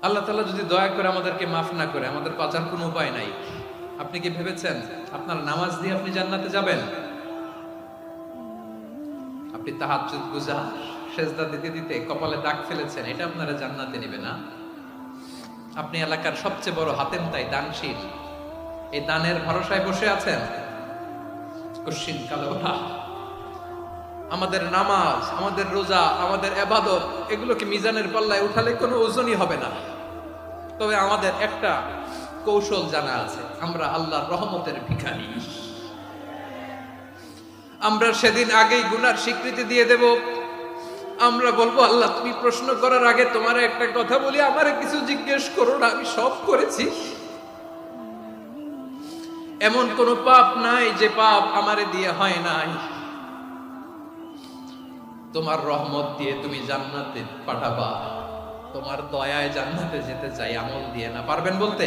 আল্লাহ তাআলা যদি দয়া করে আমাদেরকে মাফ না করে, আমাদের বাঁচার কোনো উপায় নাই। আপনি কি ভেবেছেন আপনার নামাজ দিয়ে আপনি জান্নাতে যাবেন? আপনি তাহাজ্জুদ গুজার, সেজদা দিতে দিতে কপালে দাগ ফেলেছেন, এটা আপনারা জান্নাতে নেবে না? আপনি এলাকার সবচেয়ে বড় হাতেম তাই দানশীল, এই দানের ভরসায় বসে আছেন কশিন কালো না। আমাদের নামাজ, আমাদের রোজা, আমাদের ইবাদত, এগুলোকে মিজানের পাল্লায় উঠালে কোনো ওজনই হবে না। তবে আমাদের একটা কৌশল জানা আছে, আমরা আল্লাহর রহমতের ভিখারি। আমরা সেদিন আগেই গুনার স্বীকৃতি দিয়ে দেব। আমরা বলবো, আল্লাহ তুমি প্রশ্ন করার আগে তোমার একটা কথা বলি, আমারে কিছু জিজ্ঞেস করো না, আমি সব করেছি। এমন কোন পাপ নাই যে পাপ আমারে দিয়ে হয় নাই। তোমার রহমত দিয়ে তুমি জান্নাতে পাঠাবা, তোমার দয়ায় জান্নাতে যেতে চাই, আমল দিয়ে না। পারবেন বলতে?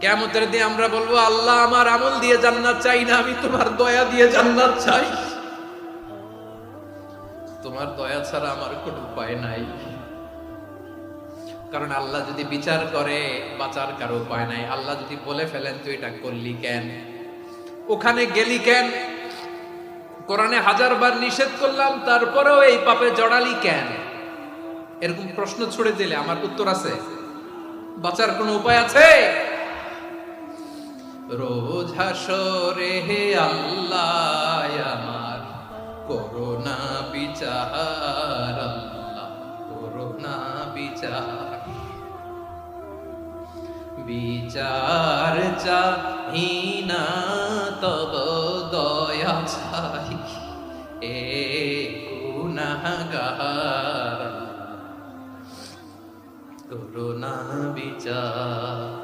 কিয়ামতের দিন আমরা বলবো, আল্লাহ আমার আমল দিয়ে জান্নাত চাই না, আমি তোমার দয়া দিয়ে জান্নাত চাই। তোমার দয়া ছাড়া আমার কোনো উপায় নাই। কারণ আল্লাহ যদি বিচার করে, বাঁচার কারো উপায় নাই। আল্লাহ যদি বলে ফেলেন তুই এটা করলি কেন, ওখানে গেলি কেন, কোরআনে 1000 বার নিষেধ করলাম তারপরেও এই পাপে জড়ালি কেন, এরকম প্রশ্ন ছুড়ে দিলে আমার উত্তর আছে? বাঁচার কোনো উপায় আছে? রোজ হাসরে হে আল্লাহ আমার করোনা বিচার, আল্লাহ করোনা বিচার। বিচার চাহি না তব দয়া চাই, এ গুনাহগার করোনা বিচার।